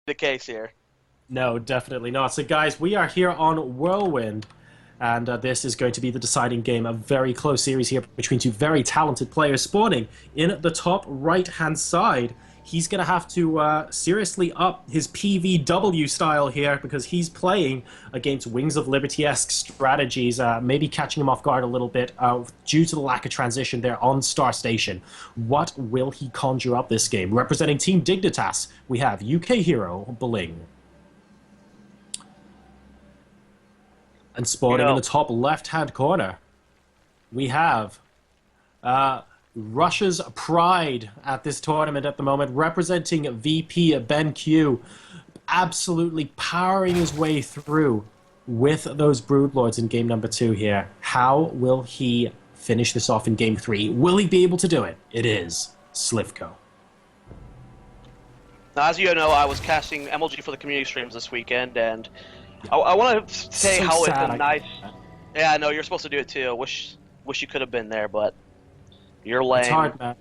the case here. No, definitely not. So, guys, we are here on Whirlwind, and this is going to be the deciding game. A very close series here between two very talented players spawning in the top right-hand side. He's going to have to seriously up his PVW style here because he's playing against Wings of Liberty-esque strategies, maybe catching him off guard a little bit due to the lack of transition there on Star Station. What will he conjure up this game? Representing Team Dignitas, we have UK hero BlinG. And spawning in the top left-hand corner, we have Russia's pride at this tournament at the moment, representing VP Ben Q, absolutely powering his way through with those Broodlords in game number 2 here. How will he finish this off in game 3? Will he be able to do it? It is sLivko. Now, as you know, I was casting MLG for the community streams this weekend, and I want to say how it's a nice... Yeah, I know, you're supposed to do it too. Wish you could have been there, but you're lame. It's hard, man.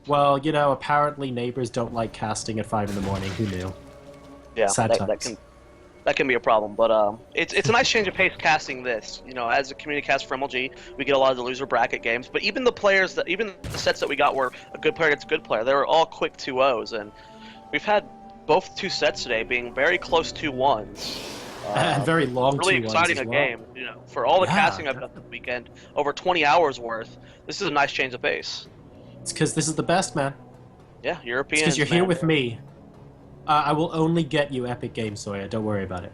Well, you know, apparently neighbors don't like casting at 5 in the morning. Who knew? Yeah, that can be a problem, but it's a nice change of pace casting this. You know, as a community cast for MLG, we get a lot of the loser bracket games, but even the sets that we got were a good player against a good player. They were all quick 2-0s, and we've had both 2 sets today being very close 2-1s. And very long. Really exciting a game, you know, for all the casting I've done this weekend, over 20 hours worth. This is a nice change of pace. It's because this is the best, man. Yeah, European. Because you're here with me. I will only get you epic games, Sawyer. Don't worry about it.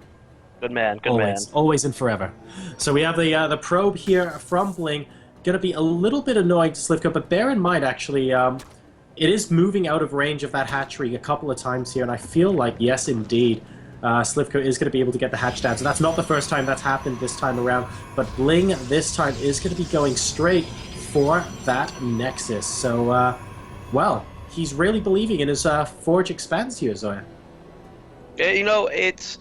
Good man, good always, man. Always and forever. So we have the probe here from BlinG. Going to be a little bit annoying to sLivko, but bear in mind, actually, it is moving out of range of that hatchery a couple of times here, and I feel like, yes, indeed, sLivko is going to be able to get the hatch down. So that's not the first time that's happened this time around, but BlinG this time is going to be going straight for that Nexus. So, well, he's really believing in his Forge expands here, Zoya. Yeah, you know, it's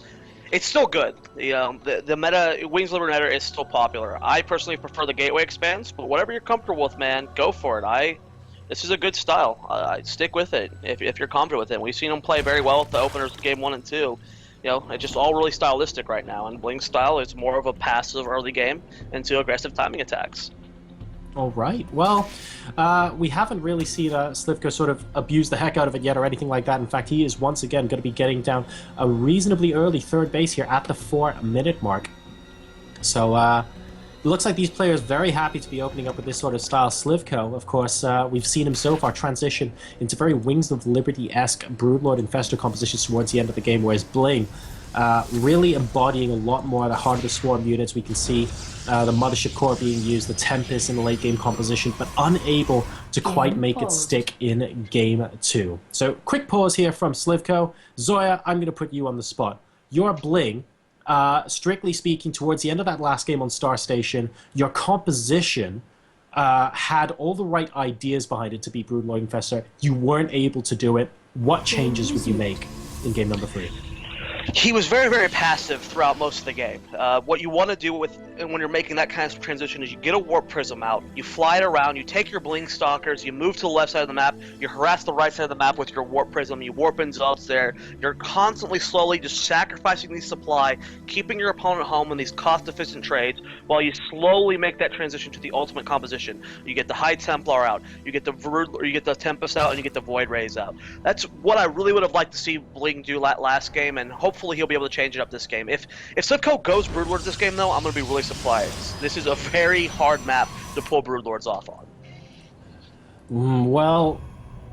still good. The meta, Wings Liberty meta is still popular. I personally prefer the Gateway expands, but whatever you're comfortable with, man, go for it. This is a good style. Stick with it if you're confident with it. We've seen him play very well with the openers game 1 and 2. You know, it's just all really stylistic right now, and BlinG's style is more of a passive early game into aggressive timing attacks. All right. Well, we haven't really seen sLivko sort of abuse the heck out of it yet or anything like that. In fact, he is once again going to be getting down a reasonably early third base here at the 4-minute mark. So, it looks like these players are very happy to be opening up with this sort of style. sLivko, of course, we've seen him so far transition into very Wings of Liberty-esque Broodlord Infestor compositions towards the end of the game, whereas BlinG really embodying a lot more of the Heart of the Swarm units. We can see the Mothership Core being used, the Tempest in the late game composition, but unable to quite make it stick in game 2. So, quick pause here from sLivko. Zoya, I'm going to put you on the spot. You're BlinG. Strictly speaking, towards the end of that last game on Star Station, your composition had all the right ideas behind it to beat Broodlord Infestor. You weren't able to do it. What changes would you make in game number 3? He was very, very passive throughout most of the game. What you want to do when you're making that kind of transition is you get a Warp Prism out, you fly it around, you take your BlinG Stalkers, you move to the left side of the map, you harass the right side of the map with your Warp Prism, you warp Exalts there. You're constantly, slowly just sacrificing the supply, keeping your opponent home in these cost-efficient trades, while you slowly make that transition to the ultimate composition. You get the High Templar out, you get the Tempest out, and you get the Void Rays out. That's what I really would have liked to see BlinG do that last game, and hopefully he'll be able to change it up this game. If sLivko goes Broodlords this game, though, I'm going to be really surprised. This is a very hard map to pull Broodlords off on. Well,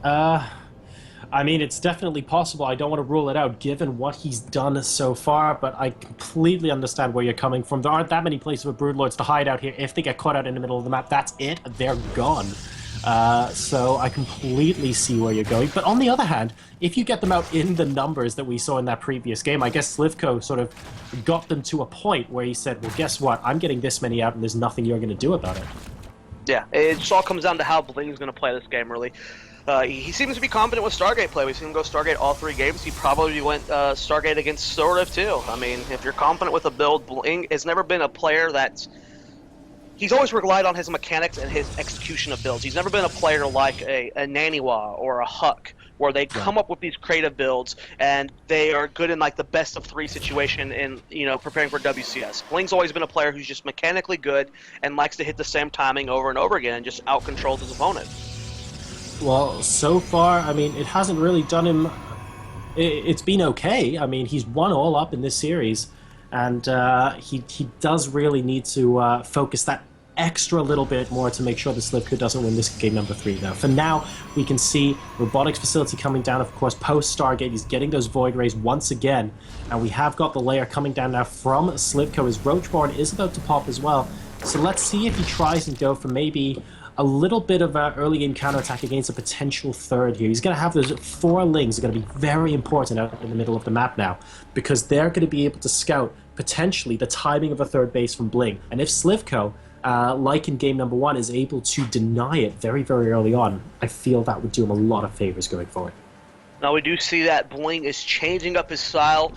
I mean, it's definitely possible. I don't want to rule it out given what he's done so far, but I completely understand where you're coming from. There aren't that many places for Broodlords to hide out here. If they get caught out in the middle of the map, that's it. They're gone. So I completely see where you're going. But on the other hand, if you get them out in the numbers that we saw in that previous game, I guess sLivko sort of got them to a point where he said, well, guess what? I'm getting this many out and there's nothing you're going to do about it. Yeah, it just all comes down to how BlinG's going to play this game, really. He seems to be confident with Stargate play. We've seen him go Stargate all 3 games. He probably went Stargate against Stordiv too. I mean, if you're confident with a build, BlinG has never been a player that's... He's always relied on his mechanics and his execution of builds. He's never been a player like a Naniwa or a Huck where they come up with these creative builds, and they are good in like the best of 3 situation in, you know, preparing for WCS. BlinG's always been a player who's just mechanically good and likes to hit the same timing over and over again and just out-controls his opponent. Well, so far, I mean, it hasn't really done him... It's been okay. I mean, he's won all up in this series, and he does really need to focus that extra little bit more to make sure that sLivko doesn't win this game number 3, though. For now, we can see Robotics Facility coming down, of course, post-Stargate. He's getting those Void Rays once again, and we have got the layer coming down now from sLivko. His Roachborn is about to pop as well, so let's see if he tries and go for maybe a little bit of an early game counterattack against a potential third here. He's going to have those 4 Lings that are going to be very important out in the middle of the map now, because they're going to be able to scout potentially the timing of a third base from BlinG. And if sLivko, like in game number 1, is able to deny it very, very early on, I feel that would do him a lot of favors going forward. Now we do see that BlinG is changing up his style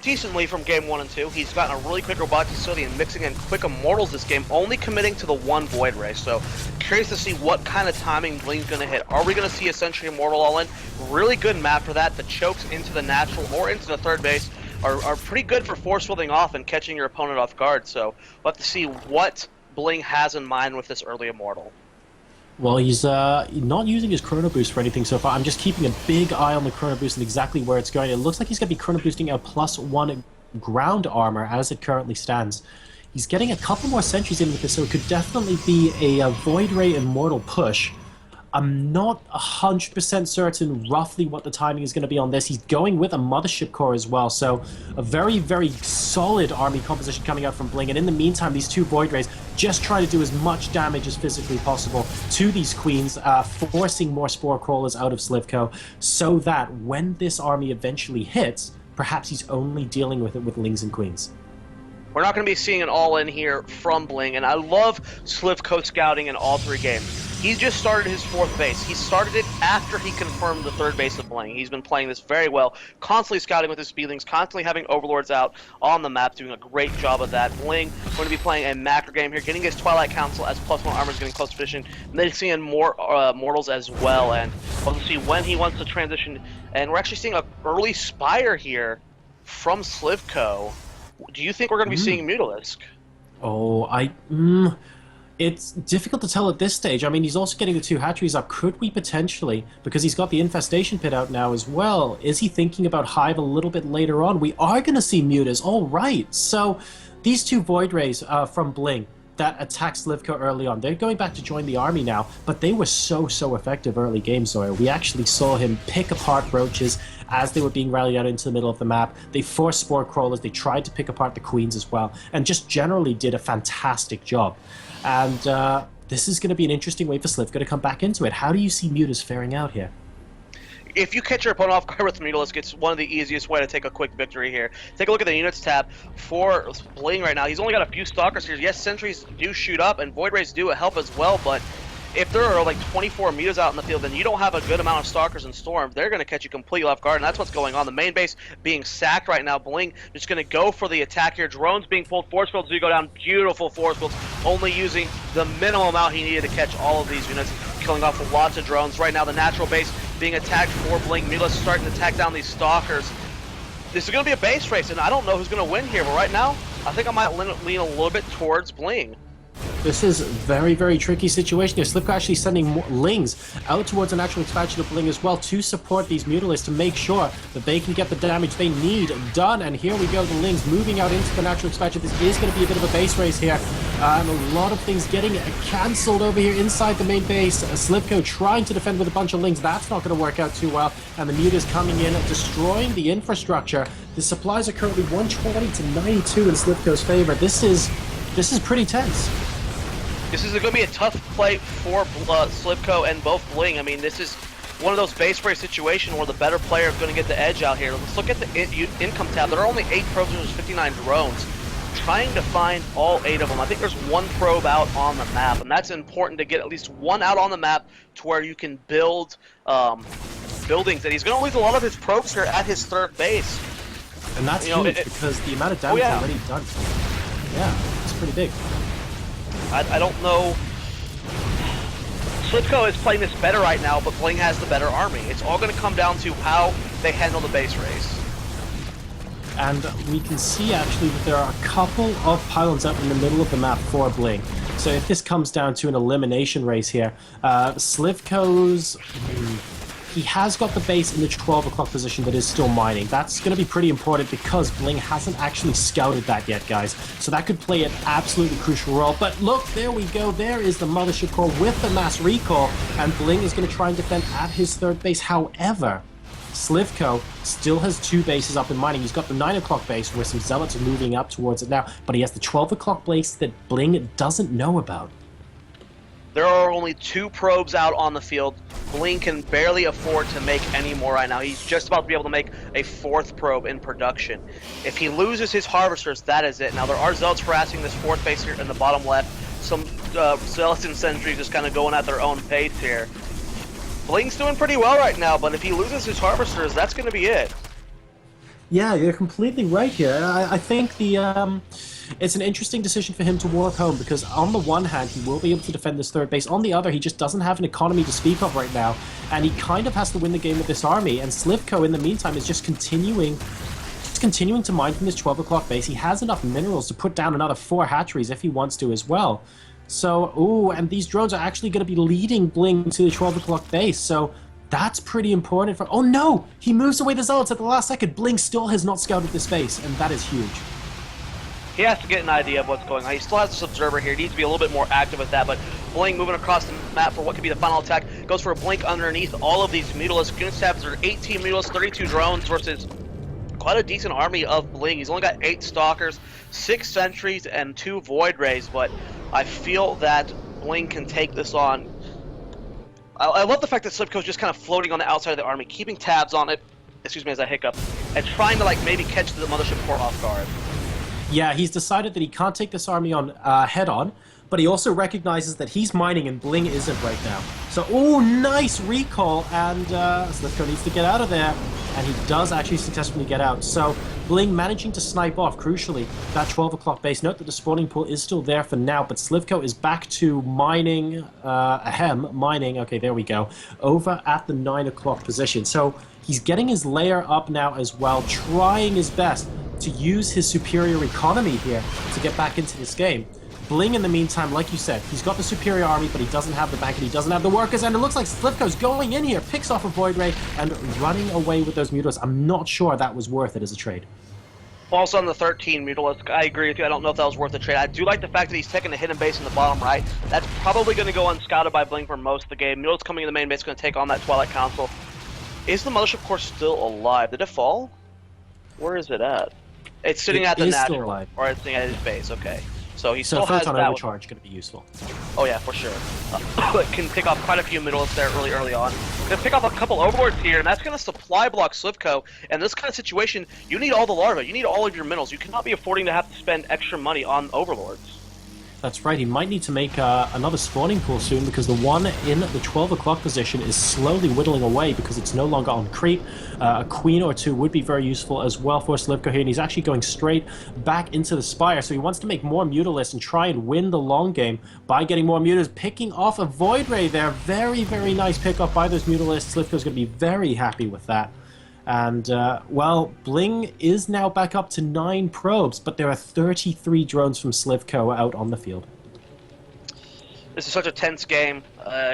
decently from game 1 and 2. He's gotten a really quick Robotics Facility and mixing in quick Immortals this game, only committing to the 1 Void Ray. So curious to see what kind of timing BlinG's going to hit. Are we going to see a Sentry Immortal all in? Really good map for that. The chokes into the natural or into the third base are pretty good for force fielding off and catching your opponent off guard. So we'll have to see what BlinG has in mind with this early Immortal. Well, he's not using his Chrono Boost for anything so far. I'm just keeping a big eye on the Chrono Boost and exactly where it's going. It looks like he's going to be Chrono Boosting a +1 ground armor as it currently stands. He's getting a couple more sentries in with this, so it could definitely be a Void Ray Immortal push. I'm not 100% certain roughly what the timing is going to be on this. He's going with a Mothership Core as well, so a very, very solid army composition coming out from BlinG. And in the meantime, these 2 Void Rays just trying to do as much damage as physically possible to these Queens, forcing more Spore Crawlers out of sLivko, so that when this army eventually hits, perhaps he's only dealing with it with Lings and Queens. We're not going to be seeing an all-in here from BlinG, and I love sLivko scouting in all 3 games. He just started his 4th base. He started it after he confirmed the 3rd base of BlinG. He's been playing this very well, constantly scouting with his Speedlings, constantly having Overlords out on the map, doing a great job of that. BlinG going to be playing a macro game here, getting his Twilight Council as +1 armor is getting close to finishing, and then seeing more Mortals as well, and we'll see when he wants to transition. And we're actually seeing an early Spire here from sLivko. Do you think we're going to be seeing Mutalisk? Oh, it's difficult to tell at this stage. I mean, he's also getting the 2 hatcheries up. Could we potentially, because he's got the Infestation Pit out now as well, is he thinking about Hive a little bit later on? We are going to see Mutas. All right. So these 2 Void Rays from BlinG that attacked sLivko early on, they're going back to join the army now, but they were so effective early game, Zoya. We actually saw him pick apart Roaches as they were being rallied out into the middle of the map. They forced Spore Crawlers, they tried to pick apart the Queens as well, and just generally did a fantastic job. And this is going to be an interesting way for sLivko to come back into it. How do you see Mutas faring out here? If you catch your opponent off guard with Mutalisk, it's one of the easiest way to take a quick victory here. Take a look at the units tab for BlinG right now. He's only got a few Stalkers here. Yes, Sentries do shoot up, and Void Rays do help as well, but if there are like 24 Mutas out in the field, then you don't have a good amount of Stalkers and Storm. They're going to catch you completely off guard, and that's what's going on. The main base being sacked right now. BlinG just going to go for the attack here. Drones being pulled. Force fields do go down. Beautiful force fields, only using the minimum amount he needed to catch all of these units, killing off with lots of drones. Right now, the natural base being attacked for BlinG. Mutalisk starting to attack down these Stalkers. This is going to be a base race, and I don't know who's going to win here, but right now, I think I might lean a little bit towards BlinG. This is a very, very tricky situation here. sLivko actually sending more Lings out towards an actual expansion of BlinG as well to support these Mutalisks to make sure that they can get the damage they need done. And here we go, the Lings moving out into the natural expansion. This is going to be a bit of a base race here. And a lot of things getting cancelled over here inside the main base. sLivko trying to defend with a bunch of Lings. That's not going to work out too well. And the Mutas coming in, destroying the infrastructure. The supplies are currently 120 to 92 in sLivko's favor. This is pretty tense. This is going to be a tough play for sLivko and both BlinG. I mean, this is one of those base race situations where the better player is going to get the edge out here. Let's look at the income tab. There are only 8 probes and there's 59 drones. Trying to find all 8 of them. I think there's 1 probe out on the map, and that's important to get at least 1 out on the map to where you can build buildings. And he's going to lose a lot of his probes here at his 3rd base. And that's huge because the amount of damage already done. Yeah, it's pretty big. I don't know. sLivko is playing this better right now, but BlinG has the better army. It's all going to come down to how they handle the base race. And we can see actually that there are a couple of pylons out in the middle of the map for BlinG. So if this comes down to an elimination race here, sLivko's... He has got the base in the 12 o'clock position that is still mining. That's going to be pretty important because BlinG hasn't actually scouted that yet, guys. So that could play an absolutely crucial role. But look, there we go. There is the Mothership Core with the mass recall. And BlinG is going to try and defend at his third base. However, sLivko still has 2 bases up in mining. He's got the 9 o'clock base where some zealots are moving up towards it now. But he has the 12 o'clock base that BlinG doesn't know about. There are only 2 probes out on the field. BlinG can barely afford to make any more right now. He's just about to be able to make a 4th probe in production. If he loses his harvesters, that is it. Now there are zealots harassing this 4th base here in the bottom left. Some zealots and sentries just kind of going at their own pace here. BlinG's doing pretty well right now, but if he loses his harvesters, that's going to be it. Yeah, you're completely right here. I think it's an interesting decision for him to walk home because on the one hand, he will be able to defend this third base. On the other, he just doesn't have an economy to speak of right now, and he kind of has to win the game with this army. And sLivko, in the meantime, is just continuing to mine from this 12 o'clock base. He has enough minerals to put down another 4 hatcheries if he wants to as well. So, ooh, and these drones are actually going to be leading BlinG to the 12 o'clock base. So that's pretty important for... Oh no! He moves away the zealots at the last second. BlinG still has not scouted this base, and that is huge. He has to get an idea of what's going on. He still has this observer here. He needs to be a little bit more active with that, but BlinG moving across the map for what could be the final attack. Goes for a blink underneath all of these Mutalisks. Goonstabs are 18 Mutalisks, 32 drones versus quite a decent army of BlinG. He's only got 8 Stalkers, 6 Sentries, and 2 Void Rays, but I feel that BlinG can take this on. I love the fact that sLivko's just kind of floating on the outside of the army, keeping tabs on it, excuse me as I hiccup, and trying to like maybe catch the Mothership Core off guard. Yeah, he's decided that he can't take this army on head-on, but he also recognizes that he's mining and BlinG isn't right now. So, oh, nice recall, and sLivko needs to get out of there, and he does actually successfully get out. So, BlinG managing to snipe off, crucially, that 12 o'clock base. Note that the spawning pool is still there for now, but sLivko is back to mining, okay, there we go, over at the 9 o'clock position. So, he's getting his layer up now as well, trying his best to use his superior economy here to get back into this game. BlinG, in the meantime, like you said, he's got the superior army, but he doesn't have the bank and he doesn't have the workers, and it looks like sLivko's going in here, picks off a Void Ray, and running away with those Mutalisks. I'm not sure that was worth it as a trade. Also on the 13 Mutalisk, I agree with you. I don't know if that was worth the trade. I do like the fact that he's taking a hidden base in the bottom right. That's probably going to go unscouted by BlinG for most of the game. Mutalisk coming in the main base, going to take on that Twilight Council. Is the Mothership Core still alive? Did it fall? Where is it at? It's sitting at the natural, or it's sitting at his base. Okay, so he still has that. Overcharge going to be useful. Oh yeah, for sure. Can pick off quite a few Mutalisks there early on. Gonna pick off a couple Overlords here, and that's gonna supply block sLivko. And this kind of situation, you need all the larvae, you need all of your minerals. You cannot be affording to have to spend extra money on Overlords. That's right, he might need to make another spawning pool soon because the one in the 12 o'clock position is slowly whittling away because it's no longer on creep. A queen or 2 would be very useful as well for sLivko here, and he's actually going straight back into the Spire, so he wants to make more Mutalisks and try and win the long game by getting more Mutalisks, picking off a Void Ray there. Very, very nice pickup by those Mutalisks. sLivko's going to be very happy with that. And, well, BlinG is now back up to 9 probes, but there are 33 drones from sLivko out on the field. This is such a tense game.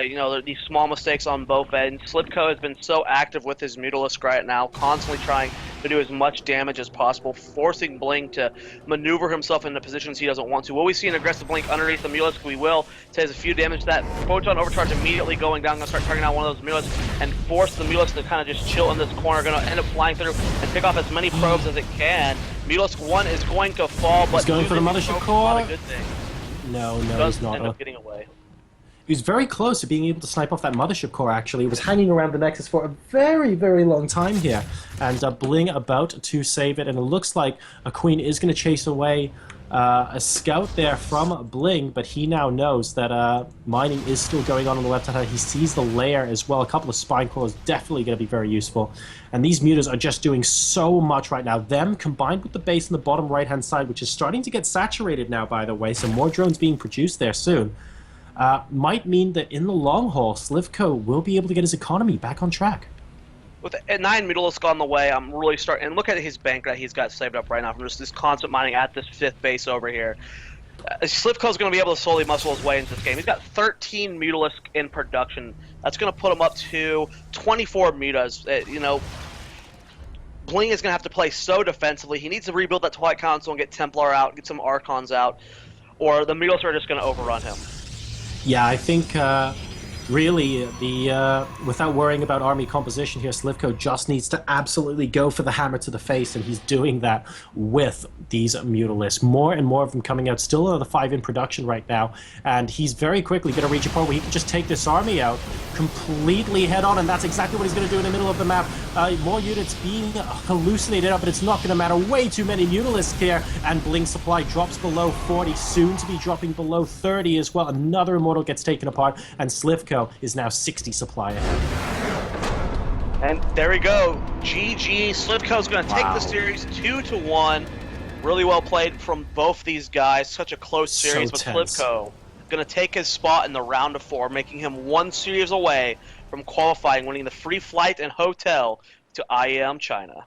You know, these small mistakes on both ends. sLivko has been so active with his Mutalisk right now, constantly trying to do as much damage as possible, forcing BlinG to maneuver himself into positions he doesn't want to. Will we see an aggressive BlinG underneath the Mutalisk? We will. Says a few damage. That Photon Overcharge immediately going down, going to start targeting out one of those Mutalisks and force the Mutalisk to kind of just chill in this corner. Going to end up flying through and pick off as many probes as it can. Mutalisk 1 is going to fall, but he's going for the Mothership Core. Not a good thing. No, Does he's not. End up getting away. He was very close to being able to snipe off that Mothership Core, actually. He was hanging around the Nexus for a very, very long time here. And BlinG about to save it, and it looks like a Queen is going to chase away a scout there from BlinG, but he now knows that mining is still going on the left-hand side. He sees the layer as well. A couple of Spine Cores definitely going to be very useful. And these Mutas are just doing so much right now. Them combined with the base in the bottom right-hand side, which is starting to get saturated now, by the way. So more drones being produced there soon. might mean that in the long haul, sLivko will be able to get his economy back on track. With 9 Mutalisk on the way, I'm really starting. And look at his bank that he's got saved up right now from just this constant mining at this 5th base over here. sLivko's going to be able to slowly muscle his way into this game. He's got 13 Mutalisk in production. That's going to put him up to 24 mutas. You know, BlinG is going to have to play so defensively. He needs to rebuild that Twilight Council and get Templar out, get some Archons out, or the Mutalisk are just going to overrun him. Yeah, I think really without worrying about army composition here, sLivko just needs to absolutely go for the hammer to the face, and he's doing that with these Mutalisks. More and more of them coming out. Still another 5 in production right now, and he's very quickly going to reach a point where he can just take this army out completely head on, and that's exactly what he's going to do in the middle of the map. More units being hallucinated up, but it's not going to matter. Way too many Mutalisks here, and BlinG supply drops below 40, soon to be dropping below 30 as well. Another Immortal gets taken apart, and sLivko is now 60 supply ahead. And there we go. GG. sLivko's going to take the series 2-1. Really well played from both these guys. Such a close series, but sLivko going to take his spot in the round of 4, making him 1 series away from qualifying, winning the free flight and hotel to IEM China.